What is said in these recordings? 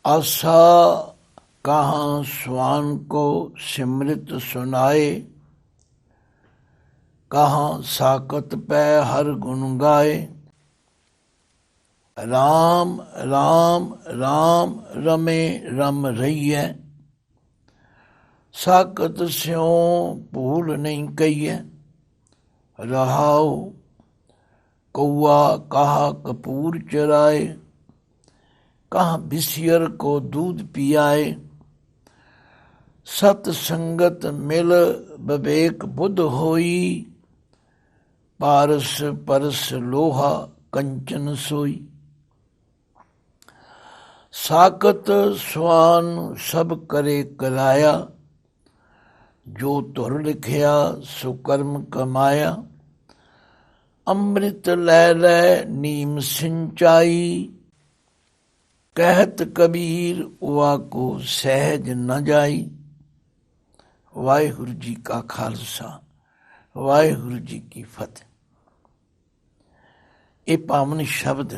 आशा कहाँ स्वान को सिमृत सुनाए, कहाँ साकत पै हर गुण गाए। राम राम राम रमे रम रहिए, साकत स्यों भूल नहीं कहिए। रहाओ कौआ कहा कपूर चराए, कहाँ बिसियर को दूध पियाए। सत संगत मिल विवेक बुद्ध होई, पारस परस लोहा कंचन सोई। साकत स्वान सब करे कराया, जो तुर लिखिया सुकर्म कमाया। अमृत लै लै नीम सिंचाई, कहत कबीर उवा को सहज न जाई। वाहिगुरु जी का खालसा, वाहिगुरु जी की फतेह। ਇਹ ਪਾਵਨ ਸ਼ਬਦ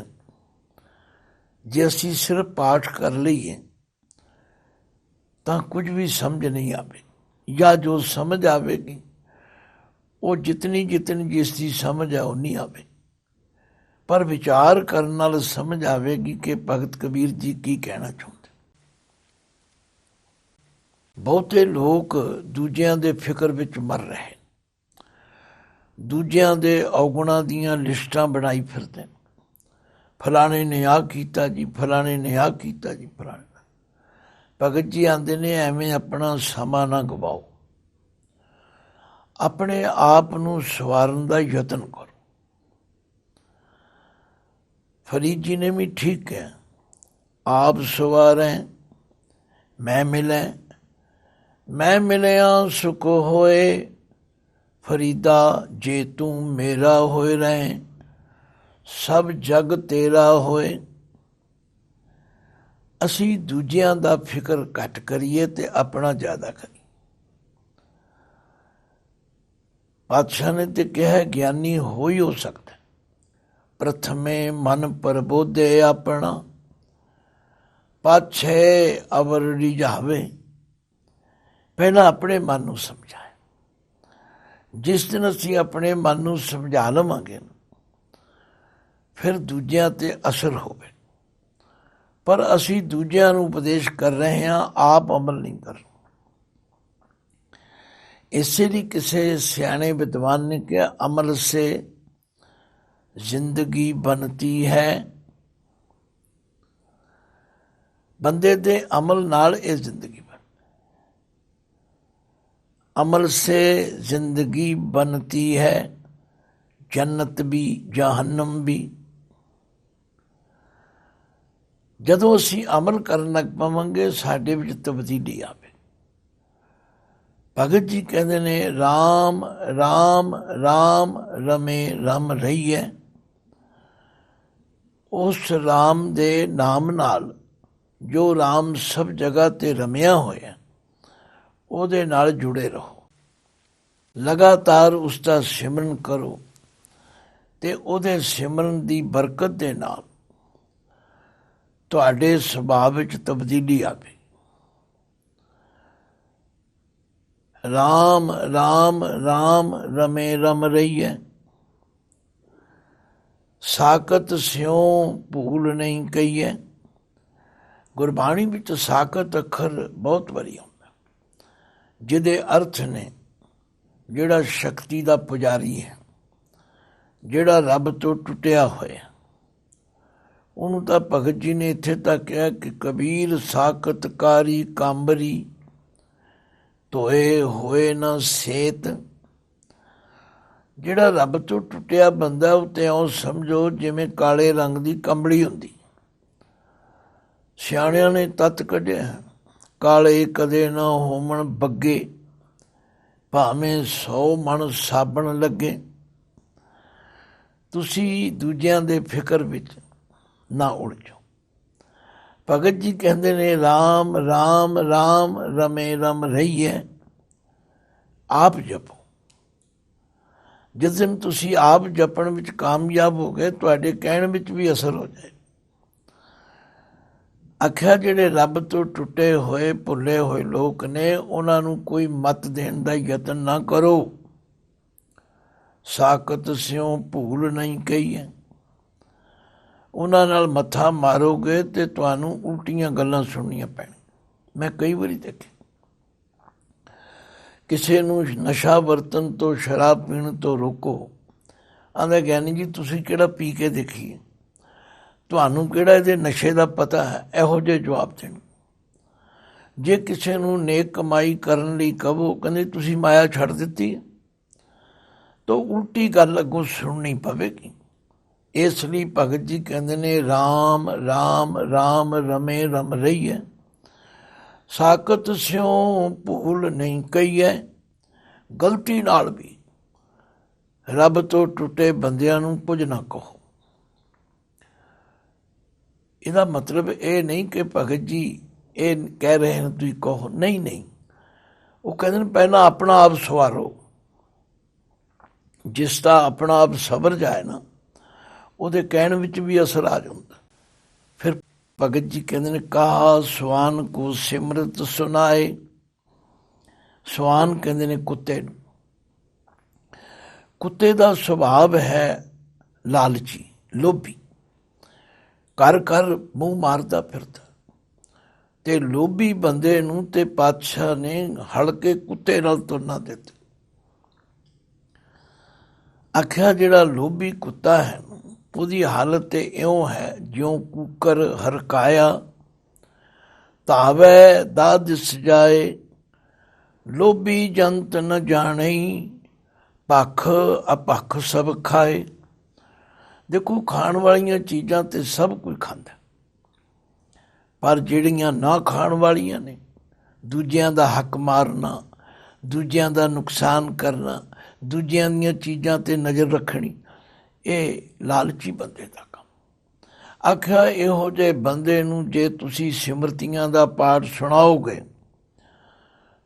ਜੇ ਅਸੀਂ ਸਿਰਫ ਪਾਠ ਕਰ ਲਈਏ ਤਾਂ ਕੁਝ ਵੀ ਸਮਝ ਨਹੀਂ ਆਵੇ, ਜਾਂ ਜੋ ਸਮਝ ਆਵੇਗੀ ਉਹ ਜਿਤਨੀ ਜਿਸ ਦੀ ਸਮਝ ਹੈ ਉਨੀ ਆਵੇ, ਪਰ ਵਿਚਾਰ ਕਰਨ ਨਾਲ ਸਮਝ ਆਵੇਗੀ ਕਿ ਭਗਤ ਕਬੀਰ ਜੀ ਕੀ ਕਹਿਣਾ ਚਾਹੁੰਦੇ। ਬਹੁਤੇ ਲੋਕ ਦੂਜਿਆਂ ਦੇ ਫਿਕਰ ਵਿੱਚ ਮਰ ਰਹੇ, ਦੂਜਿਆਂ ਦੇ ਔਗੁਣਾਂ ਦੀਆਂ ਲਿਸਟਾਂ ਬਣਾਈ ਫਿਰਦੇ। ਫਲਾਣੇ ਨੇ ਆਹ ਕੀਤਾ ਜੀ, ਫਲਾਣੇ ਨੇ ਆਹ ਕੀਤਾ ਜੀ, ਫਲਾਣੇ। ਭਗਤ ਜੀ ਆਂਦੇ ਨੇ ਐਵੇਂ ਆਪਣਾ ਸਮਾਂ ਨਾ ਗਵਾਓ, ਆਪਣੇ ਆਪ ਨੂੰ ਸਵਾਰਨ ਦਾ ਯਤਨ ਕਰੋ। ਫਰੀਦ ਜੀ ਨੇ ਵੀ ਠੀਕ ਹੈ, ਆਪ ਸਵਾਰੈ ਮੈਂ ਮਿਲੈ, ਮੈਂ ਮਿਲਿਆ ਸੁਖ ਹੋਏ। ਫਰੀਦਾ ਜੇ ਤੂੰ ਮੇਰਾ ਹੋਏ ਰਹੇ, ਸਭ ਜਗ ਤੇਰਾ ਹੋਏ। ਅਸੀਂ ਦੂਜਿਆਂ ਦਾ ਫਿਕਰ ਘੱਟ ਕਰੀਏ ਤੇ ਆਪਣਾ ਜ਼ਿਆਦਾ ਕਰੀਏ। ਪਾਤਸ਼ਾਹ ਨੇ ਤੇ ਕਿਹਾ ਗਿਆਨੀ ਹੋ ਹੀ ਹੋ ਸਕਦਾ। ਪ੍ਰਥਮੇ ਮਨ ਪ੍ਰਬੋਧੇ ਆਪਣਾ, ਪਾਛੇ ਅਵਰ ਰਿਝਾਵੇ। ਪਹਿਲਾਂ ਆਪਣੇ ਮਨ ਨੂੰ ਸਮਝਾਏ। ਜਿਸ ਦਿਨ ਅਸੀਂ ਆਪਣੇ ਮਨ ਨੂੰ ਸਮਝਾ ਲਵਾਂਗੇ ਫਿਰ ਦੂਜਿਆਂ ਤੇ ਅਸਰ ਹੋਵੇ। ਪਰ ਅਸੀਂ ਦੂਜਿਆਂ ਨੂੰ ਉਪਦੇਸ਼ ਕਰ ਰਹੇ ਹਾਂ, ਆਪ ਅਮਲ ਨਹੀਂ ਕਰ ਰਹੇ। ਇਸੇ ਲਈ ਕਿਸੇ ਸਿਆਣੇ ਵਿਦਵਾਨ ਨੇ ਕਿਹਾ, ਅਮਲ ਸੇ ਜ਼ਿੰਦਗੀ ਬਣਤੀ ਹੈ। ਬੰਦੇ ਦੇ ਅਮਲ ਨਾਲ ਇਹ ਜ਼ਿੰਦਗੀ ਬਣ। ਅਮਲ ਸੇ ਜ਼ਿੰਦਗੀ ਬਣਤੀ ਹੈ, ਜੰਨਤ ਵੀ ਜਹੰਨਮ ਵੀ। ਜਦੋਂ ਅਸੀਂ ਅਮਲ ਕਰਨ ਲੱਗ ਪਵਾਂਗੇ ਸਾਡੇ ਵਿੱਚ ਤਬਦੀਲੀ ਆਵੇ। ਭਗਤ ਜੀ ਕਹਿੰਦੇ ਨੇ ਰਾਮ ਰਾਮ ਰਾਮ ਰਮੇ ਰਮ ਰਹੀਏ। ਉਸ ਰਾਮ ਦੇ ਨਾਮ ਨਾਲ, ਜੋ ਰਾਮ ਸਭ ਜਗ੍ਹਾ ਤੇ ਰਮਿਆ ਹੋਇਆ, ਉਹਦੇ ਨਾਲ ਜੁੜੇ ਰਹੋ। ਲਗਾਤਾਰ ਉਸ ਦਾ ਸਿਮਰਨ ਕਰੋ ਤੇ ਉਹਦੇ ਸਿਮਰਨ ਦੀ ਬਰਕਤ ਦੇ ਨਾਲ ਤੁਹਾਡੇ ਸੁਭਾਅ ਵਿੱਚ ਤਬਦੀਲੀ ਆਵੇ। ਰਾਮ ਰਾਮ ਰਾਮ ਰਮੇ ਰਮ ਰਹੀਏ, ਸਾਕਤ ਸਿਉਂ ਭੂਲ ਨਹੀਂ ਕਹੀਏ। ਗੁਰਬਾਣੀ ਵਿੱਚ ਸਾਕਤ ਅੱਖਰ ਬਹੁਤ ਵਾਰੀ ਆਉਂਦਾ, ਜਿਹਦੇ ਅਰਥ ਨੇ ਜਿਹੜਾ ਸ਼ਕਤੀ ਦਾ ਪੁਜਾਰੀ ਹੈ, ਜਿਹੜਾ ਰੱਬ ਤੋਂ ਟੁੱਟਿਆ ਹੋਇਆ, ਉਹਨੂੰ ਤਾਂ ਭਗਤ ਜੀ ਨੇ ਇੱਥੇ ਤੱਕ ਕਿਹਾ ਕਿ ਕਬੀਰ ਸਾਕਤ ਕਾਰੀ ਕਾਂਬਰੀ, ਧੋਏ ਹੋਏ ਨਾ ਸੇਤ। ਜਿਹੜਾ ਰੱਬ ਤੋਂ ਟੁੱਟਿਆ ਬੰਦਾ ਉਹ ਤੇ ਇਉਂ ਸਮਝੋ ਜਿਵੇਂ ਕਾਲੇ ਰੰਗ ਦੀ ਕੰਬਲੀ ਹੁੰਦੀ। ਸਿਆਣਿਆਂ ਨੇ ਤੱਤ ਕੱਢਿਆ, ਕਾਲੇ ਕਦੇ ਨਾ ਹੋਵਣ ਬੱਗੇ, ਭਾਵੇਂ 100 ਮਣ ਸਾਬਣ ਲੱਗੇ। ਤੁਸੀਂ ਦੂਜਿਆਂ ਦੇ ਫਿਕਰ ਵਿੱਚ ਨਾ ਉਲਝੋ। ਭਗਤ ਜੀ ਕਹਿੰਦੇ ਨੇ ਰਾਮ ਰਾਮ ਰਾਮ ਰਮੇ ਰਮ ਰਹੀਏ। ਆਪ ਜਪੋ, ਜਿਸ ਦਿਨ ਤੁਸੀਂ ਆਪ ਜਪਣ ਵਿੱਚ ਕਾਮਯਾਬ ਹੋ ਗਏ, ਤੁਹਾਡੇ ਕਹਿਣ ਵਿੱਚ ਵੀ ਅਸਰ ਹੋ ਜਾਏ। ਆਖਿਆ ਜਿਹੜੇ ਰੱਬ ਤੋਂ ਟੁੱਟੇ ਹੋਏ ਭੁੱਲੇ ਹੋਏ ਲੋਕ ਨੇ, ਉਹਨਾਂ ਨੂੰ ਕੋਈ ਮੱਤ ਦੇਣ ਦਾ ਯਤਨ ਨਾ ਕਰੋ। ਸਾਕਤ ਸਿਉ ਭੂਲ ਨਹੀਂ ਕਹੀ ਹੈ। ਉਹਨਾਂ ਨਾਲ ਮੱਥਾ ਮਾਰੋਗੇ ਤੇ ਤੁਹਾਨੂੰ ਉਲਟੀਆਂ ਗੱਲਾਂ ਸੁਣਨੀਆਂ ਪੈਣੀਆਂ। ਮੈਂ ਕਈ ਵਾਰੀ ਦੇਖਿਆ, ਕਿਸੇ ਨੂੰ ਨਸ਼ਾ ਵਰਤਣ ਤੋਂ, ਸ਼ਰਾਬ ਪੀਣ ਤੋਂ ਰੋਕੋ, ਆਂਦਾ ਗਿਆਨੀ ਜੀ ਤੁਸੀਂ ਕਿਹੜਾ ਪੀ ਕੇ ਦੇਖੀਏ, ਤੁਹਾਨੂੰ ਕਿਹੜਾ ਇਹਦੇ ਨਸ਼ੇ ਦਾ ਪਤਾ ਹੈ, ਇਹੋ ਜਿਹੇ ਜਵਾਬ ਦੇਣ। ਜੇ ਕਿਸੇ ਨੂੰ ਨੇਕ ਕਮਾਈ ਕਰਨ ਲਈ ਕਹੋ, ਕਹਿੰਦੇ ਤੁਸੀਂ ਮਾਇਆ ਛੱਡ ਦਿੱਤੀ, ਤਾਂ ਉਲਟੀ ਗੱਲ ਅੱਗੋਂ ਸੁਣਨੀ ਪਵੇਗੀ। ਇਸ ਲਈ ਭਗਤ ਜੀ ਕਹਿੰਦੇ ਨੇ, ਰਾਮ ਰਾਮ ਰਾਮ ਰਮੇ ਰਮ ਰਹੀਏ, ਸਾਕਤ ਸਿਉ ਭੂਲ ਨਹੀਂ ਕਹੀਏ। ਗਲਤੀ ਨਾਲ ਵੀ ਰੱਬ ਤੋਂ ਟੁੱਟੇ ਬੰਦਿਆਂ ਨੂੰ ਕੁਝ ਨਾ ਕਹੋ। ਇਹਦਾ ਮਤਲਬ ਇਹ ਨਹੀਂ ਕਿ ਭਗਤ ਜੀ ਇਹ ਕਹਿ ਰਹੇ ਨੇ ਤੁਸੀਂ ਕਹੋ, ਨਹੀਂ ਨਹੀਂ। ਉਹ ਕਹਿੰਦੇ ਨੇ ਪਹਿਲਾਂ ਆਪਣਾ ਆਪ ਸਵਾਰੋ। ਜਿਸ ਦਾ ਆਪਣਾ ਆਪ ਸਵਰ ਜਾਏ ਨਾ, ਉਹਦੇ ਕਹਿਣ ਵਿੱਚ ਵੀ ਅਸਰ ਆ ਜਾਂਦਾ। ਫਿਰ ਭਗਤ ਜੀ ਕਹਿੰਦੇ ਨੇ, ਕਹਾ ਸਵਾਨ ਕੋ ਸਿਮਰਤ ਸੁਨਾਏ। ਸਵਾਨ ਕਹਿੰਦੇ ਨੇ ਕੁੱਤੇ ਨੂੰ। ਕੁੱਤੇ ਦਾ ਸੁਭਾਵ ਹੈ ਲਾਲਚੀ, ਲੋਭੀ, ਘਰ ਘਰ ਮੂੰਹ ਮਾਰਦਾ ਫਿਰਦਾ। ਤੇ ਲੋਭੀ ਬੰਦੇ ਨੂੰ ਤੇ ਪਾਤਸ਼ਾਹ ਨੇ ਹਲਕੇ ਕੁੱਤੇ ਨਾਲ ਤੁਰਨਾ ਦਿੱਤਾ। ਆਖਿਆ ਜਿਹੜਾ ਲੋਭੀ ਕੁੱਤਾ ਹੈ, ਉਹਦੀ ਹਾਲਤ ਤੇ ਇਉਂ ਹੈ ਜਿਉਂ ਕੂਕਰ ਹਰਕਾਇਆ, ਧਾਵੈ ਦਾਦ ਸਜਾਏ। ਲੋਭੀ ਜੰਤ ਨ ਜਾਣਈ, ਭਖ ਅਭਖ ਸਭ ਖਾਏ। ਦੇਖੋ, ਖਾਣ ਵਾਲੀਆਂ ਚੀਜ਼ਾਂ ਤੇ ਸਭ ਕੁਝ ਖਾਂਦਾ, ਪਰ ਜਿਹੜੀਆਂ ਨਾ ਖਾਣ ਵਾਲੀਆਂ ਨੇ, ਦੂਜਿਆਂ ਦਾ ਹੱਕ ਮਾਰਨਾ, ਦੂਜਿਆਂ ਦਾ ਨੁਕਸਾਨ ਕਰਨਾ, ਦੂਜਿਆਂ ਦੀਆਂ ਚੀਜ਼ਾਂ ਤੇ ਨਜ਼ਰ ਰੱਖਣੀ, ਇਹ ਲਾਲਚੀ ਬੰਦੇ ਦਾ ਕੰਮ। ਆਖਿਆ ਇਹੋ ਜਿਹੇ ਬੰਦੇ ਨੂੰ ਜੇ ਤੁਸੀਂ ਸਿਮਰਤੀਆਂ ਦਾ ਪਾਠ ਸੁਣਾਓਗੇ,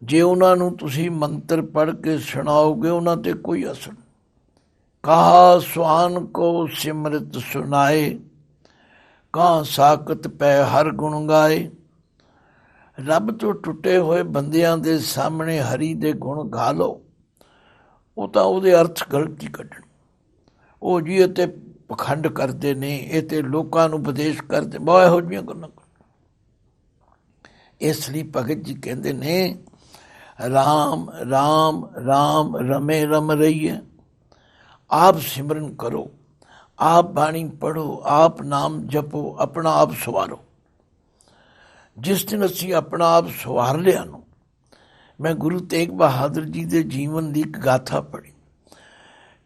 ਜੇ ਉਹਨਾਂ ਨੂੰ ਤੁਸੀਂ ਮੰਤਰ ਪੜ੍ਹ ਕੇ ਸੁਣਾਓਗੇ, ਉਹਨਾਂ ਤੇ ਕੋਈ ਅਸਰ ਨਹੀਂ। ਕਹਾ ਸਵਾਨ ਕੋ ਸਿਮਰਤ ਸੁਨਾਏ, ਕਾਂ ਸਾਕਤ ਪੈ ਹਰ ਗੁਣ ਗਾਏ। ਰੱਬ ਤੋਂ ਟੁੱਟੇ ਹੋਏ ਬੰਦਿਆਂ ਦੇ ਸਾਹਮਣੇ ਹਰੀ ਦੇ ਗੁਣ ਗਾ ਲਓ, ਉਹ ਤਾਂ ਉਹਦੇ ਅਰਥ ਗਲਤ ਹੀ ਕੱਢਣ। ਉਹ ਜੀ ਇਹ ਤੇ ਪਖੰਡ ਕਰਦੇ ਨੇ, ਇਹ ਤੇ ਲੋਕਾਂ ਨੂੰ ਉਪਦੇਸ਼ ਕਰਦੇ, ਬਹੁਤ ਇਹੋ ਜਿਹੀਆਂ ਗੱਲਾਂ। ਇਸ ਲਈ ਭਗਤ ਜੀ ਕਹਿੰਦੇ ਨੇ, ਰਾਮ ਰਾਮ ਰਾਮ ਰਮੇ ਰਮ ਰਹੀਏ। ਆਪ ਸਿਮਰਨ ਕਰੋ, ਆਪ ਬਾਣੀ ਪੜ੍ਹੋ, ਆਪ ਨਾਮ ਜਪੋ, ਆਪਣਾ ਆਪ ਸਵਾਰੋ। ਜਿਸ ਦਿਨ ਅਸੀਂ ਆਪਣਾ ਆਪ ਸਵਾਰ ਲਿਆ ਨੂੰ, ਮੈਂ ਗੁਰੂ ਤੇਗ ਬਹਾਦਰ ਜੀ ਦੇ ਜੀਵਨ ਦੀ ਇੱਕ ਗਾਥਾ ਪੜ੍ਹੀ।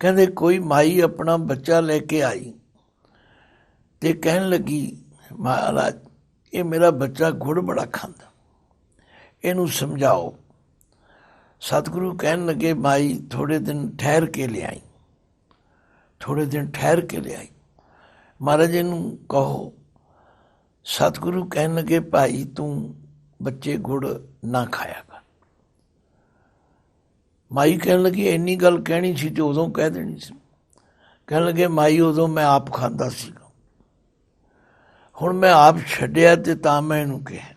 ਕਹਿੰਦੇ ਕੋਈ ਮਾਈ ਆਪਣਾ ਬੱਚਾ ਲੈ ਕੇ ਆਈ ਤੇ ਕਹਿਣ ਲੱਗੀ, ਮਹਾਰਾਜ ਇਹ ਮੇਰਾ ਬੱਚਾ ਗੁੜ ਬੜਾ ਖਾਂਦਾ, ਇਹਨੂੰ ਸਮਝਾਓ। ਸਤਿਗੁਰੂ ਕਹਿਣ ਲੱਗੇ, ਮਾਈ ਥੋੜ੍ਹੇ ਦਿਨ ਠਹਿਰ ਕੇ ਲਿਆਈ। ਥੋੜ੍ਹੇ ਦਿਨ ਠਹਿਰ ਕੇ ਲਿਆਈ। ਮਹਾਰਾਜ ਇਹਨੂੰ ਕਹੋ। ਸਤਿਗੁਰੂ ਕਹਿਣ ਲੱਗੇ, ਭਾਈ ਤੂੰ ਬੱਚੇ ਗੁੜ ਨਾ ਖਾਇਆ ਕਰ। ਮਾਈ ਕਹਿਣ ਲੱਗੀ, ਇੰਨੀ ਗੱਲ ਕਹਿਣੀ ਸੀ ਤੇ ਉਦੋਂ ਕਹਿ ਦੇਣੀ ਸੀ। ਕਹਿਣ ਲੱਗੇ, ਮਾਈ ਉਦੋਂ ਮੈਂ ਆਪ ਖਾਂਦਾ ਸੀਗਾ, ਹੁਣ ਮੈਂ ਆਪ ਛੱਡਿਆ ਤੇ ਤਾਂ ਮੈਂ ਇਹਨੂੰ ਕਿਹਾ।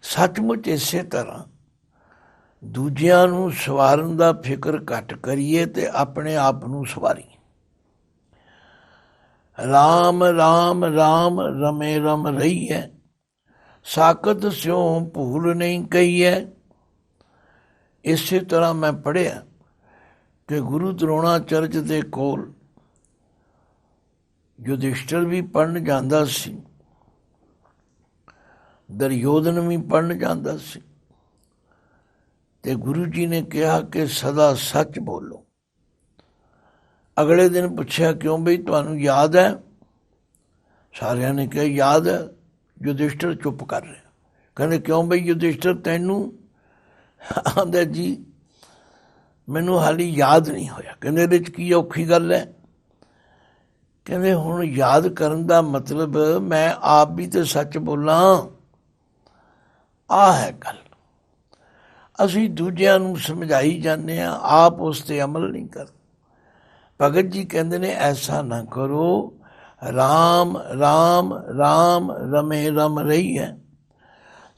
ਸੱਚਮੁੱਚ ਇਸੇ ਤਰ੍ਹਾਂ ਦੂਜਿਆਂ ਨੂੰ ਸਵਾਰਨ ਦਾ ਫਿਕਰ ਘੱਟ ਕਰੀਏ ਤੇ ਆਪਣੇ ਆਪ ਨੂੰ ਸਵਾਰੀਏ। ਰਾਮ ਰਾਮ ਰਾਮ ਰਮੇ ਰਮ ਰਹੀਏ, ਸਾਕਤ ਸਿਉ ਭੂਲ ਨਹੀਂ ਕਹੀਏ। ਇਸੇ ਤਰ੍ਹਾਂ ਮੈਂ ਪੜ੍ਹਿਆ ਕਿ ਗੁਰੂ ਦਰੋਣਾਚਰਜ ਦੇ ਕੋਲ ਯੁਧਿਸ਼ਟਰ ਵੀ ਪੜ੍ਹਨ ਜਾਂਦਾ ਸੀ, ਦੁਰਯੋਧਨ ਵੀ ਪੜ੍ਹਨ ਜਾਂਦਾ ਸੀ, ਤੇ ਗੁਰੂ ਜੀ ਨੇ ਕਿਹਾ ਕਿ ਸਦਾ ਸੱਚ ਬੋਲੋ। ਅਗਲੇ ਦਿਨ ਪੁੱਛਿਆ, ਕਿਉਂ ਬਈ ਤੁਹਾਨੂੰ ਯਾਦ ਹੈ? ਸਾਰਿਆਂ ਨੇ ਕਿਹਾ ਯਾਦ ਹੈ। ਯੁਧਿਸ਼ਟਰ ਚੁੱਪ ਕਰ ਰਿਹਾ। ਕਹਿੰਦੇ ਕਿਉਂ ਬਈ ਯੁਧਿਸ਼ਟਰ ਤੈਨੂੰ? ਆਂਦਾ ਜੀ ਮੈਨੂੰ ਹਾਲੀ ਯਾਦ ਨਹੀਂ ਹੋਇਆ। ਕਹਿੰਦੇ ਇਹਦੇ 'ਚ ਕੀ ਔਖੀ ਗੱਲ ਹੈ? ਕਹਿੰਦੇ ਹੁਣ ਯਾਦ ਕਰਨ ਦਾ ਮਤਲਬ ਮੈਂ ਆਪ ਵੀ ਤਾਂ ਸੱਚ ਬੋਲਾਂ, ਆਹ ਹੈ ਗੱਲ। ਅਸੀਂ ਦੂਜਿਆਂ ਨੂੰ ਸਮਝਾਈ ਜਾਂਦੇ ਹਾਂ, ਆਪ ਉਸ 'ਤੇ ਅਮਲ ਨਹੀਂ ਕਰਦੇ। ਭਗਤ ਜੀ ਕਹਿੰਦੇ ਨੇ ਐਸਾ ਨਾ ਕਰੋ, ਰਾਮ ਰਾਮ ਰਾਮ ਰਮੇ ਰਮ ਰਹੀ ਹੈ,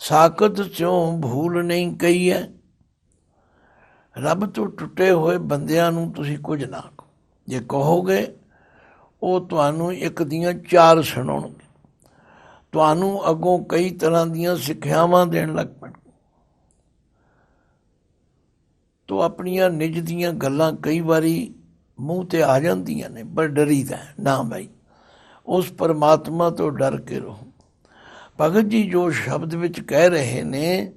ਸਾਕਤ ਚੋਂ ਭੂਲ ਨਹੀਂ ਕਹੀ ਹੈ। ਰੱਬ ਤੋਂ ਟੁੱਟੇ ਹੋਏ ਬੰਦਿਆਂ ਨੂੰ ਤੁਸੀਂ ਕੁਝ ਨਾ ਕਹੋ। ਜੇ ਕਹੋਗੇ ਉਹ ਤੁਹਾਨੂੰ ਇੱਕ ਦੀਆਂ ਚਾਰ ਸੁਣਾਉਣਗੇ, ਤੁਹਾਨੂੰ ਅੱਗੋਂ ਕਈ ਤਰ੍ਹਾਂ ਦੀਆਂ ਸਿੱਖਿਆਵਾਂ ਦੇਣ ਲੱਗ ਪੈਣ। ਤੋ ਆਪਣੀਆਂ ਨਿੱਜ ਦੀਆਂ ਗੱਲਾਂ ਕਈ ਵਾਰੀ ਮੂੰਹ 'ਤੇ ਆ ਜਾਂਦੀਆਂ ਨੇ, ਪਰ ਡਰੀਦਾ ਨਾ ਭਾਈ, ਉਸ ਪਰਮਾਤਮਾ ਤੋਂ ਡਰ ਕੇ ਰਹੋ। ਭਗਤ ਜੀ ਜੋ ਸ਼ਬਦ ਵਿੱਚ ਕਹਿ ਰਹੇ ਨੇ,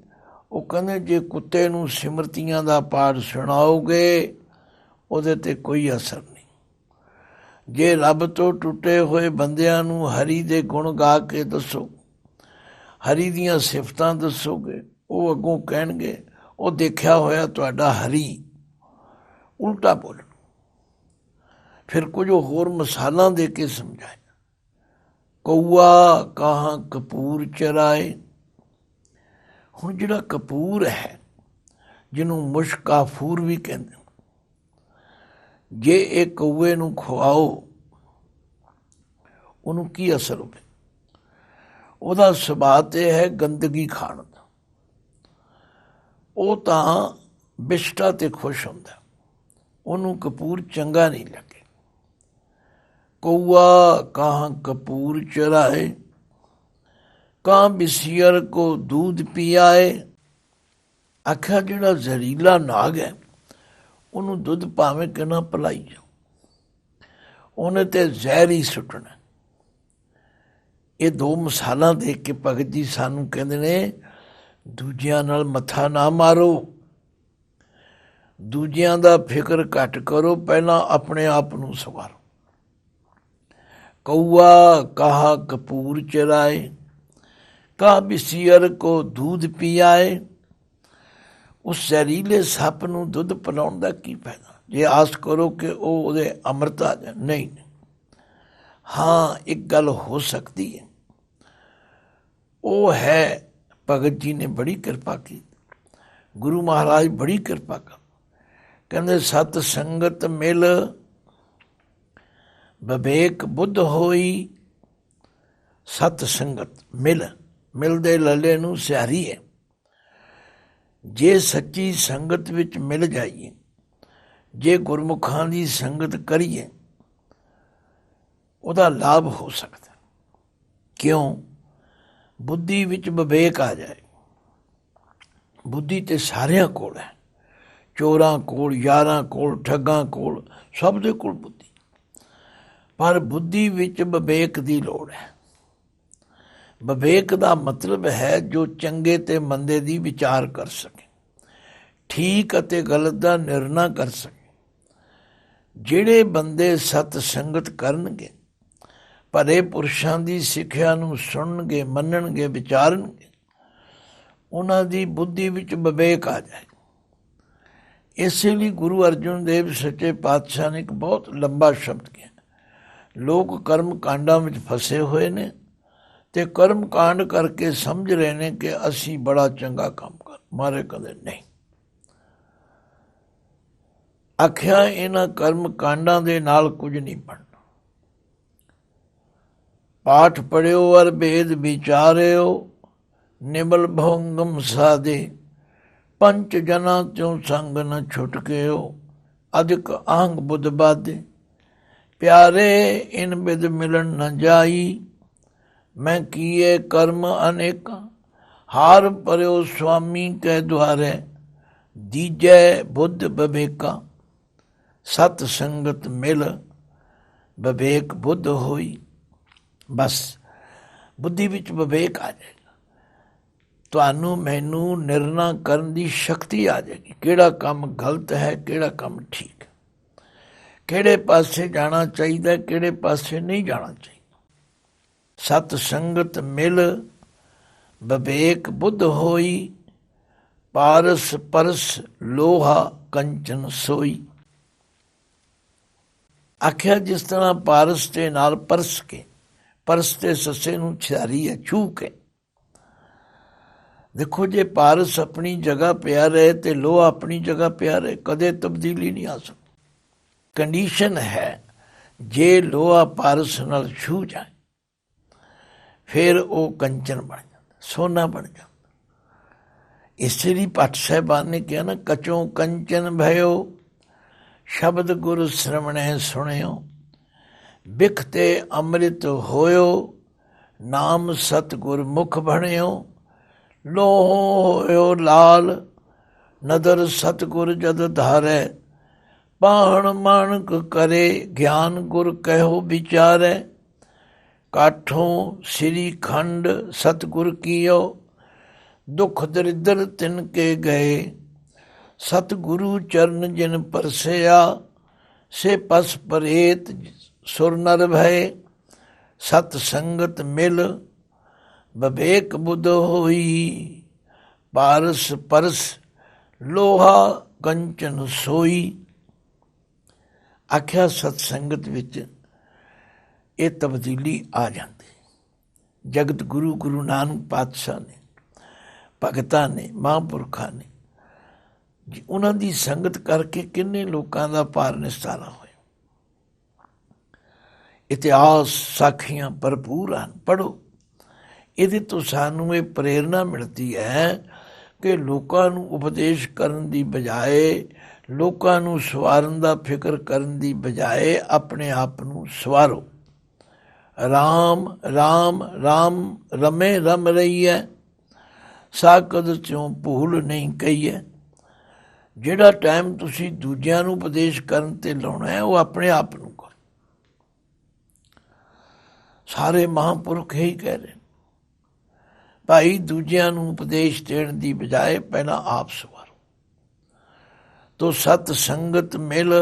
ਉਹ ਕਹਿੰਦੇ ਜੇ ਕੁੱਤੇ ਨੂੰ ਸਿਮਰਤੀਆਂ ਦਾ ਪਾਠ ਸੁਣਾਓਗੇ ਉਹਦੇ 'ਤੇ ਕੋਈ ਅਸਰ ਨਹੀਂ। ਜੇ ਰੱਬ ਤੋਂ ਟੁੱਟੇ ਹੋਏ ਬੰਦਿਆਂ ਨੂੰ ਹਰੀ ਦੇ ਗੁਣ ਗਾ ਕੇ ਦੱਸੋ, ਹਰੀ ਦੀਆਂ ਸਿਫਤਾਂ ਦੱਸੋਗੇ, ਉਹ ਅੱਗੋਂ ਕਹਿਣਗੇ ਉਹ ਦੇਖਿਆ ਹੋਇਆ ਤੁਹਾਡਾ ਹਰੀ, ਉਲਟਾ ਬੋਲਣ। ਫਿਰ ਕੁਝ ਹੋਰ ਮਿਸਾਲਾਂ ਦੇ ਕੇ ਸਮਝਾਏ। ਕਊਆ ਕਾਹਾਂ ਕਪੂਰ ਚਰਾਏ। ਹੁਣ ਜਿਹੜਾ ਕਪੂਰ ਹੈ, ਜਿਹਨੂੰ ਮੁਸ਼ਕਾਫੂਰ ਵੀ ਕਹਿੰਦੇ, ਜੇ ਇਹ ਕਊਏ ਨੂੰ ਖਵਾਓ ਉਹਨੂੰ ਕੀ ਅਸਰ ਹੋਵੇ? ਉਹਦਾ ਸੁਭਾਅ ਤੇ ਹੈ ਗੰਦਗੀ ਖਾਣ ਦਾ, ਉਹ ਤਾਂ ਬਿਸ਼ਟਾ ਤੇ ਖੁਸ਼ ਹੁੰਦਾ, ਉਹਨੂੰ ਕਪੂਰ ਚੰਗਾ ਨਹੀਂ ਲੱਗੇ। ਕਊਆ ਕਾਹਾਂ ਕਪੂਰ ਚਰਾਏ, ਕਾਂ ਬਿਸੀਅਰ ਕੋ दूध ਪਿਆਏ। ਆਖਿਆ ਜਿਹੜਾ ਜ਼ਹਿਰੀਲਾ ਨਾਗ ਹੈ ਉਹਨੂੰ ਦੁੱਧ ਭਾਵੇਂ ਕਿੰਨਾ ਪਿਲਾਈ ਜਾਓ, ਉਹਨੇ ਤੇ ਜ਼ਹਿਰ ਹੀ ਸੁੱਟਣਾ। ਇਹ ਦੋ ਮਿਸਾਲਾਂ ਦੇਖ ਕੇ ਭਗਤ ਜੀ ਸਾਨੂੰ ਕਹਿੰਦੇ ਨੇ ਦੂਜਿਆਂ ਨਾਲ ਮੱਥਾ ਨਾ ਮਾਰੋ, ਦੂਜਿਆਂ ਦਾ ਫਿਕਰ ਘੱਟ ਕਰੋ, ਪਹਿਲਾਂ ਆਪਣੇ ਆਪ ਨੂੰ ਸਵਾਰੋ। ਕਊਆ ਕਾਹਾ ਕਪੂਰ ਚਰਾਏ, ਕਾ ਬਿਸੀਅਰ ਕੋ दूध ਪਿਆਏ। ਉਸ ਜ਼ਹਿਰੀਲੇ ਸੱਪ ਨੂੰ ਦੁੱਧ ਪਿਲਾਉਣ ਦਾ ਕੀ ਫਾਇਦਾ, ਜੇ ਆਸ ਕਰੋ ਕਿ ਉਹ ਉਹਦੇ ਅੰਮ੍ਰਿਤ ਆ ਜਾਣ। ਨਹੀਂ, ਹਾਂ ਇੱਕ ਗੱਲ ਹੋ ਸਕਦੀ ਹੈ, ਉਹ ਹੈ ਭਗਤ ਜੀ ਨੇ ਬੜੀ ਕਿਰਪਾ ਕੀਤੀ, ਗੁਰੂ ਮਹਾਰਾਜ ਬੜੀ ਕਿਰਪਾ ਕਰ। ਕਹਿੰਦੇ ਸਤ ਸੰਗਤ ਮਿਲ ਵਿਵੇਕ ਬੁੱਧ ਹੋਈ। ਸਤ ਸੰਗਤ ਮਿਲ, ਮਿਲਦੇ ਲੱਲੇ ਨੂੰ ਸਿਹਾਰੀ ਹੈ। ਜੇ ਸੱਚੀ ਸੰਗਤ ਵਿੱਚ ਮਿਲ ਜਾਈਏ, ਜੇ ਗੁਰਮੁਖਾਂ ਦੀ ਸੰਗਤ ਕਰੀਏ, ਉਹਦਾ ਲਾਭ ਹੋ ਸਕਦਾ। ਕਿਉਂ? ਬੁੱਧੀ ਵਿੱਚ ਵਿਵੇਕ ਆ ਜਾਏ। ਬੁੱਧੀ ਤੇ ਸਾਰਿਆਂ ਕੋਲ ਹੈ, ਚੋਰਾਂ ਕੋਲ, ਯਾਰਾਂ ਕੋਲ, ਠੱਗਾਂ ਕੋਲ, ਸਭ ਦੇ ਕੋਲ ਬੁੱਧੀ, ਪਰ ਬੁੱਧੀ ਵਿੱਚ ਵਿਵੇਕ ਦੀ ਲੋੜ ਹੈ। ਵਿਵੇਕ ਦਾ ਮਤਲਬ ਹੈ ਜੋ ਚੰਗੇ ਤੇ ਮੰਦੇ ਦੀ ਵਿਚਾਰ ਕਰ ਸਕੇ, ਠੀਕ ਅਤੇ ਗਲਤ ਦਾ ਨਿਰਣਾ ਕਰ ਸਕੇ। ਜਿਹੜੇ ਬੰਦੇ ਸਤ ਸੰਗਤ ਕਰਨਗੇ, ਭਲੇ ਪੁਰਸ਼ਾਂ ਦੀ ਸਿੱਖਿਆ ਨੂੰ ਸੁਣਨਗੇ, ਮੰਨਣਗੇ, ਵਿਚਾਰਨਗੇ, ਉਹਨਾਂ ਦੀ ਬੁੱਧੀ ਵਿੱਚ ਵਿਵੇਕ ਆ ਜਾਏ। ਇਸੇ ਲਈ ਗੁਰੂ ਅਰਜਨ ਦੇਵ ਸੱਚੇ ਪਾਤਸ਼ਾਹ ਨੇ ਇੱਕ ਬਹੁਤ ਲੰਬਾ ਸ਼ਬਦ ਕਿਹਾ, ਲੋਕ ਕਰਮ ਕਾਂਡਾਂ ਵਿੱਚ ਫਸੇ ਹੋਏ ਨੇ ਤੇ ਕਰਮ ਕਾਂਡ ਕਰਕੇ ਸਮਝ ਰਹੇ ਨੇ ਕਿ ਅਸੀਂ ਬੜਾ ਚੰਗਾ ਕੰਮ ਕਰ ਮਾਰੇ, ਕਦੇ ਨਹੀਂ। ਆਖਿਆ ਇਹਨਾਂ ਕਰਮ ਕਾਂਡਾਂ ਦੇ ਨਾਲ ਕੁਝ ਨਹੀਂ ਬਣਨਾ। ਪਾਠ ਪੜਿਓ ਅਰ ਭੇਦ ਵਿਚਾਰਿਓ, ਨਿਮਲ ਭੋਗਮ ਸਾਧੇ, ਪੰਚ ਜਨਾਂ ਤਿਉ ਸੰਗ ਨ ਛੁਟਕਿਓ, ਅਧਿਕ ਆਂਗ ਬੁੱਧ ਬਾਧੇ। ਪਿਆਰੇ ਇਨ ਬਿਦ ਮਿਲਣ ਨ ਜਾਈ, ਮੈਂ ਕੀਏ ਕਰਮ ਅਨੇਕਾਂ, ਹਾਰ ਪਰਿਓ ਸੁਆਮੀ ਕੈ ਦੁਆਰੇ, ਦੀਜੈ ਬੁੱਧ ਵਿਵੇਕਾ। ਸਤ ਸੰਗਤ ਮਿਲ ਵਿਵੇਕ ਬੁੱਧ ਹੋਈ। ਬਸ ਬੁੱਧੀ ਵਿੱਚ ਵਿਵੇਕ ਆ ਜਾਏਗਾ, ਤੁਹਾਨੂੰ ਮੈਨੂੰ ਨਿਰਣਾ ਕਰਨ ਦੀ ਸ਼ਕਤੀ ਆ ਜਾਏਗੀ, ਕਿਹੜਾ ਕੰਮ ਗਲਤ ਹੈ, ਕਿਹੜਾ ਕੰਮ ਠੀਕ ਹੈ, ਕਿਹੜੇ ਪਾਸੇ ਜਾਣਾ ਚਾਹੀਦਾ, ਕਿਹੜੇ ਪਾਸੇ ਨਹੀਂ ਜਾਣਾ ਚਾਹੀਦਾ। ਸਤ ਸੰਗਤ ਮਿਲ ਵਿਵੇਕ ਬੁੱਧ ਹੋਈ, ਪਾਰਸ ਪਰਸ ਲੋਹਾ ਕੰਚਨ ਸੋਈ। ਆਖਿਆ ਜਿਸ ਤਰ੍ਹਾਂ ਪਾਰਸ ਦੇ ਨਾਲ ਪਰਸ ਕੇ, ਪਰਸ ਤੇ ਸੱਸੇ ਨੂੰ ਛਾਰੀ ਹੈ, ਛੂਹ ਕੇ। ਦੇਖੋ ਜੇ ਪਾਰਸ ਆਪਣੀ ਜਗ੍ਹਾ ਪਿਆ ਰਹੇ ਤੇ ਲੋਹਾ ਆਪਣੀ ਜਗ੍ਹਾ ਪਿਆ ਰਹੇ, ਕਦੇ ਤਬਦੀਲੀ ਨਹੀਂ ਆ ਸਕਦੀ। ਕੰਡੀਸ਼ਨ ਹੈ ਜੇ ਲੋਹਾ ਪਾਰਸ ਨਾਲ ਛੂ ਜਾਏ ਫਿਰ ਉਹ ਕੰਚਨ ਬਣ ਜਾਂਦਾ, ਸੋਨਾ ਬਣ ਜਾਂਦਾ। ਇਸ ਲਈ ਭੱਟ ਸਾਹਿਬਾਨ ਨੇ ਕਿਹਾ ਨਾ, ਕਚੋਂ ਕੰਚਨ ਭਇਓ ਸ਼ਬਦ ਗੁਰ ਸ਼ਰਵਣੈ ਸੁਣਿਓ, ਬਿਖ ਤੇ ਅੰਮ੍ਰਿਤ ਹੋਇਓ ਨਾਮ ਸਤਿਗੁਰ ਮੁਖ ਬਣਿਓ, ਲੋਹੋ ਹੋਇਓ ਲਾਲ ਨਦਰ ਸਤਿਗੁਰ ਜਦ ਧਾਰੈ, ਪਾਹਣ ਮਾਣਕ ਕਰੇ ਗਿਆਨ ਗੁਰ ਕਹਿਓ ਵਿਚਾਰੈ, ਕਾਠੋਂ ਸ੍ਰੀ ਖੰਡ ਸਤਿਗੁਰ ਕੀਓ, ਦੁਖ ਦਰਿਦਰ ਤਿਨ ਕੇ ਗਏ, ਸਤਿਗੁਰੂ ਚਰਨ ਜਿਨ ਪਰਸਿਆ, ਸੇ ਪਸ ਪਰੇਤ ਸੁਰ ਨਰ ਭਏ, ਸਤ ਸੰਗਤ ਮਿਲ ਵਿਵੇਕ ਬੁੱਧ ਹੋਈ, ਪਾਰਸ ਪਰਸ ਲੋਹਾ ਕੰਚਨ ਸੋਈ। ਆਖਿਆ ਸਤ ਸੰਗਤ ਵਿੱਚ ਇਹ ਤਬਦੀਲੀ ਆ ਜਾਂਦੀ। ਜਗਤ ਗੁਰੂ ਗੁਰੂ ਨਾਨਕ ਪਾਤਸ਼ਾਹ ਨੇ, ਭਗਤਾਂ ਨੇ, ਮਹਾਂਪੁਰਖਾਂ ਨੇ, ਉਹਨਾਂ ਦੀ ਸੰਗਤ ਕਰਕੇ ਕਿੰਨੇ ਲੋਕਾਂ ਦਾ ਭਾਰ ਨਿਸਤਾਰਾ ਹੋਇਆ। ਇਤਿਹਾਸ ਸਾਖੀਆਂ ਭਰਪੂਰ ਹਨ, ਪੜ੍ਹੋ। ਇਹਦੇ ਤੋਂ ਸਾਨੂੰ ਇਹ ਪ੍ਰੇਰਨਾ ਮਿਲਦੀ ਹੈ ਕਿ ਲੋਕਾਂ ਨੂੰ ਉਪਦੇਸ਼ ਕਰਨ ਦੀ ਬਜਾਏ, ਲੋਕਾਂ ਨੂੰ ਸਵਾਰਨ ਦਾ ਫਿਕਰ ਕਰਨ ਦੀ ਬਜਾਏ ਆਪਣੇ ਆਪ ਨੂੰ ਸਵਾਰੋ। ਰਾਮ ਰਾਮ ਰਾਮ ਰਮੇ ਰਮ ਰਹੀ ਹੈ, ਸਾਕਦ ਚੋਂ ਭੂਲ ਨਹੀਂ ਕਹੀ ਹੈ। ਜਿਹੜਾ ਟਾਈਮ ਤੁਸੀਂ ਦੂਜਿਆਂ ਨੂੰ ਉਪਦੇਸ਼ ਕਰਨ ਤੇ ਲਾਉਣਾ ਹੈ, ਉਹ ਆਪਣੇ ਆਪ ਨੂੰ ਕਰੋ। ਸਾਰੇ ਮਹਾਂਪੁਰਖ ਇਹੀ ਕਹਿ ਰਹੇ, ਭਾਈ ਦੂਜਿਆਂ ਨੂੰ ਉਪਦੇਸ਼ ਦੇਣ ਦੀ ਬਜਾਏ ਪਹਿਲਾਂ ਆਪ ਸਵਾਰੋ। ਤੋ ਸਤ ਸੰਗਤ ਮਿਲ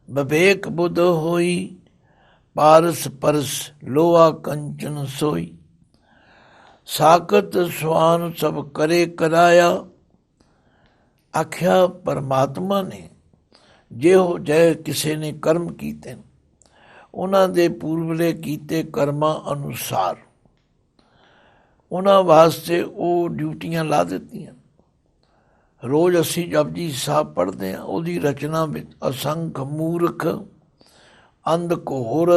ਵਿਵੇਕ ਬੁੱਧ ਹੋਈ, ਪਾਰਸ ਪਰਸ ਲੋਹਾ ਕੰਚਨ ਸੋਈ, ਸਾਕਤ ਸਵਾਨ ਸਭ ਕਰੇ ਕਰਾਇਆ। ਆਖਿਆ ਪਰਮਾਤਮਾ ਨੇ ਜਿਹੋ ਜਿਹੇ ਕਿਸੇ ਨੇ ਕਰਮ ਕੀਤੇ, ਉਹਨਾਂ ਦੇ ਪੂਰਵਲੇ ਕੀਤੇ ਕਰਮਾਂ ਅਨੁਸਾਰ ਉਹਨਾਂ ਵਾਸਤੇ ਉਹ ਡਿਊਟੀਆਂ ਲਾ ਦਿੱਤੀਆਂ। ਰੋਜ਼ ਅਸੀਂ ਜਪਜੀ ਸਾਹਿਬ ਪੜ੍ਹਦੇ ਹਾਂ, ਉਹਦੀ ਰਚਨਾ ਵਿੱਚ ਅਸੰਖ ਮੂਰਖ, ਅੰਧ ਘੋਰ,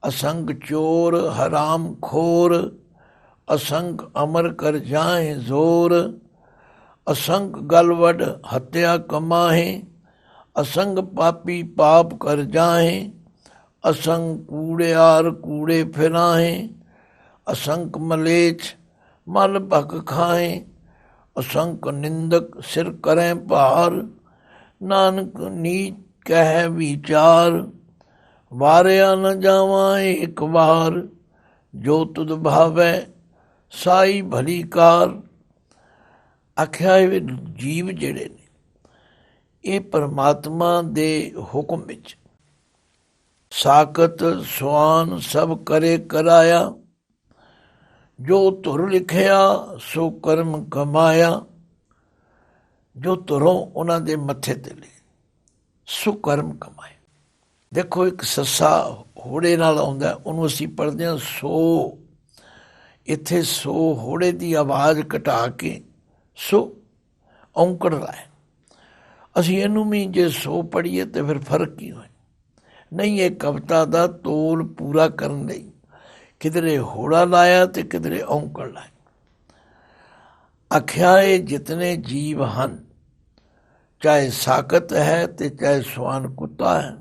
ਅਸੰਖ ਚੋਰ, ਹਰਾਮ ਖੋਰ, ਅਸੰਖ ਅਮਰ ਕਰ ਜਾਏ ਜ਼ੋਰ, ਅਸੰਖ ਗਲਵਡ ਹੱਤਿਆ ਕਮਾਹੇ, ਅਸੰਖ ਪਾਪੀ ਪਾਪ ਕਰ ਜਾਏ, ਅਸੰਖ ਕੂੜਿਆਰ ਕੂੜੇ ਫਿਰਾਹੇ, ਅਸੰਖ ਮਲੇਛ ਮਲ ਭਕ ਖਾਏ, ਅਸੰਖ ਨਿੰਦਕ ਸਿਰ ਕਰੈ ਭਾਰ, ਨਾਨਕ ਨੀਚ ਕਹਿ ਵਿਚਾਰ, ਵਾਰਿਆ ਨ ਜਾਵਾਂ ਇੱਕ ਵਾਰ, ਜੋ ਤੁਧ ਭਾਵੈ ਸਾਈ ਭਲੀ ਕਾਰ। ਆਖਿਆ ਇਹ ਜੀਵ ਜਿਹੜੇ ਨੇ ਇਹ ਪਰਮਾਤਮਾ ਦੇ ਹੁਕਮ ਵਿੱਚ ਸਾਕਤ ਸੁਆਨ ਸਭ ਕਰੇ ਕਰਾਇਆ, ਜੋ ਧੁਰ ਲਿਖਿਆ ਸੋ ਕਰਮ ਕਮਾਇਆ। ਜੋ ਧੁਰੋਂ ਉਹਨਾਂ ਦੇ ਮੱਥੇ ਤੇ ਲਿਖੇ ਸੋ ਕਰਮ ਕਮਾਏ। ਦੇਖੋ ਇੱਕ ਸੱਸਾ ਹੋੜੇ ਨਾਲ ਆਉਂਦਾ, ਉਹਨੂੰ ਅਸੀਂ ਪੜ੍ਹਦੇ ਹਾਂ ਸੋ। ਇੱਥੇ ਸੋ ਹੋੜੇ ਦੀ ਆਵਾਜ਼ ਘਟਾ ਕੇ ਸੋ ਔਂਕੜ ਲਾਏ। ਅਸੀਂ ਇਹਨੂੰ ਵੀ ਜੇ ਸੋ ਪੜ੍ਹੀਏ ਤਾਂ ਫਿਰ ਫਰਕ ਕੀ ਹੋਏ? ਨਹੀਂ, ਇਹ ਕਵਿਤਾ ਦਾ ਤੋਲ ਪੂਰਾ ਕਰਨ ਲਈ ਕਿਧਰੇ ਹੋੜਾ ਲਾਇਆ ਤੇ ਕਿਧਰੇ ਔਂਕੜ ਲਾਇਆ। ਆਖਿਆ ਇਹ ਜਿਤਨੇ ਜੀਵ ਹਨ, ਚਾਹੇ ਸਾਕਤ ਹੈ ਤੇ ਚਾਹੇ ਸਵਾਨ ਕੁੱਤਾ ਹੈ,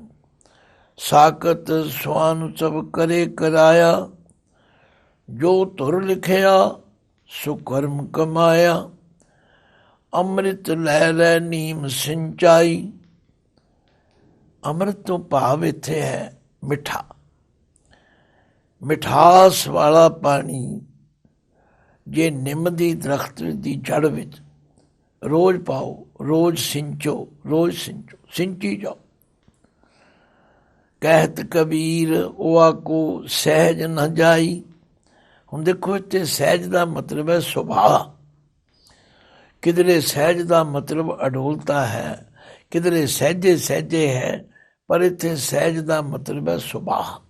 ਸਾਕਤ ਸਵਾਨ ਸਭ ਕਰੇ ਕਰਾਇਆ, ਜੋ ਧੁਰ ਲਿਖਿਆ ਸੋ ਕਰਮ ਕਮਾਇਆ। ਅੰਮ੍ਰਿਤ ਲੈ ਲੈ ਨੀਮ ਸਿੰਚਾਈ। ਅੰਮ੍ਰਿਤ ਤੋਂ ਭਾਵ ਇੱਥੇ ਹੈ ਮਿੱਠਾ, ਮਿਠਾਸ ਵਾਲਾ ਪਾਣੀ। ਜੇ ਨਿੰਮ ਦੀ ਦਰਖਤ ਦੀ ਜੜ ਵਿੱਚ ਰੋਜ਼ ਪਾਓ, ਰੋਜ਼ ਸਿੰਚੋ, ਰੋਜ਼ ਸਿੰਚੋ, ਸਿੰਚੀ ਜਾਓ। ਕਹਿਤ ਕਬੀਰ ਉਹ ਕੋ ਸਹਿਜ ਨਾ ਜਾਈ। ਹੁਣ ਦੇਖੋ ਇੱਥੇ ਸਹਿਜ ਦਾ ਮਤਲਬ ਹੈ ਸੁਭਾਅ। ਕਿਧਰੇ ਸਹਿਜ ਦਾ ਮਤਲਬ ਅਡੋਲਤਾ ਹੈ, ਕਿਧਰੇ ਸਹਿਜੇ ਸਹਿਜੇ ਹੈ, ਪਰ ਇੱਥੇ ਸਹਿਜ ਦਾ ਮਤਲਬ ਹੈ ਸੁਭਾਅ।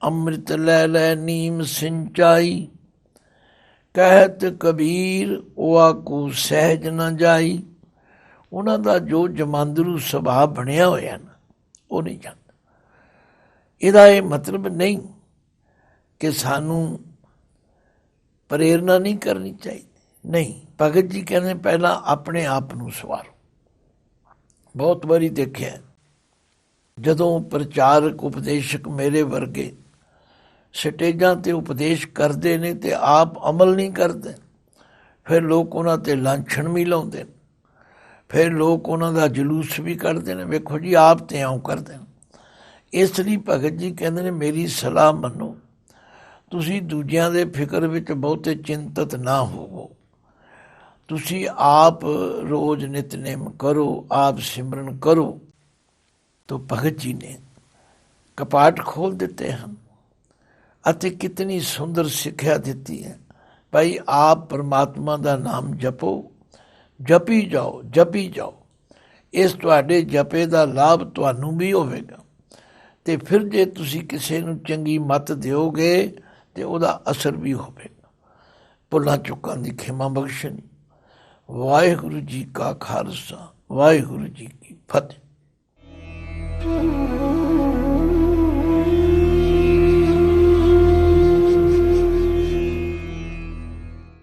ਅੰਮ੍ਰਿਤ ਲੈ ਲੈ ਨੀਮ ਸਿੰਚਾਈ, ਕਹਿਤ ਕਬੀਰ ਉਹ ਕੋ ਸਹਿਜ ਨਾ ਜਾਈ। ਉਹਨਾਂ ਦਾ ਜੋ ਜਮਾਂਦਰੂ ਸੁਭਾਅ ਬਣਿਆ ਹੋਇਆ ਨਾ ਉਹ ਨਹੀਂ ਜਾਂਦਾ। ਇਹਦਾ ਇਹ ਮਤਲਬ ਨਹੀਂ ਕਿ ਸਾਨੂੰ ਪ੍ਰੇਰਨਾ ਨਹੀਂ ਕਰਨੀ ਚਾਹੀਦੀ, ਨਹੀਂ। ਭਗਤ ਜੀ ਕਹਿੰਦੇ ਪਹਿਲਾਂ ਆਪਣੇ ਆਪ ਨੂੰ ਸਵਾਰੋ। ਬਹੁਤ ਵਾਰੀ ਦੇਖਿਆ ਜਦੋਂ ਪ੍ਰਚਾਰਕ ਉਪਦੇਸ਼ਕ ਮੇਰੇ ਵਰਗੇ ਸਟੇਜਾਂ 'ਤੇ ਉਪਦੇਸ਼ ਕਰਦੇ ਨੇ ਤੇ ਆਪ ਅਮਲ ਨਹੀਂ ਕਰਦੇ, ਫਿਰ ਲੋਕ ਉਹਨਾਂ 'ਤੇ ਲਾਂਛਣ ਵੀ ਲਾਉਂਦੇ ਨੇ, ਫਿਰ ਲੋਕ ਉਹਨਾਂ ਦਾ ਜਲੂਸ ਵੀ ਕੱਢਦੇ ਨੇ, ਵੇਖੋ ਜੀ ਆਪ ਤੇ ਇਉਂ ਕਰਦੇ ਨੇ। ਇਸ ਲਈ ਭਗਤ ਜੀ ਕਹਿੰਦੇ ਨੇ ਮੇਰੀ ਸਲਾਹ ਮੰਨੋ, ਤੁਸੀਂ ਦੂਜਿਆਂ ਦੇ ਫਿਕਰ ਵਿੱਚ ਬਹੁਤੇ ਚਿੰਤਤ ਨਾ ਹੋਵੋ, ਤੁਸੀਂ ਆਪ ਰੋਜ਼ ਨਿਤਨੇਮ ਕਰੋ, ਆਪ ਸਿਮਰਨ ਕਰੋ। ਤਾਂ ਭਗਤ ਜੀ ਨੇ ਕਪਾਟ ਖੋਲ ਦਿੱਤੇ ਹਨ ਅਤੇ ਕਿਤਨੀ ਸੁੰਦਰ ਸਿੱਖਿਆ ਦਿੱਤੀ ਹੈ। ਭਾਈ ਆਪ ਪਰਮਾਤਮਾ ਦਾ ਨਾਮ ਜਪੋ, ਜਪੀ ਜਾਓ, ਜਪੀ ਜਾਓ। ਇਸ ਤੁਹਾਡੇ ਜਪੇ ਦਾ ਲਾਭ ਤੁਹਾਨੂੰ ਵੀ ਹੋਵੇਗਾ ਅਤੇ ਫਿਰ ਜੇ ਤੁਸੀਂ ਕਿਸੇ ਨੂੰ ਚੰਗੀ ਮੱਤ ਦਿਓਗੇ ਤਾਂ ਉਹਦਾ ਅਸਰ ਵੀ ਹੋਵੇਗਾ। ਭੁੱਲਾਂ ਚੁੱਕਾਂ ਦੀ ਖਿਮਾ ਬਖਸ਼ਣੀ। ਵਾਹਿਗੁਰੂ ਜੀ ਕਾ ਖਾਲਸਾ, ਵਾਹਿਗੁਰੂ ਜੀ ਕੀ ਫਤਿਹ।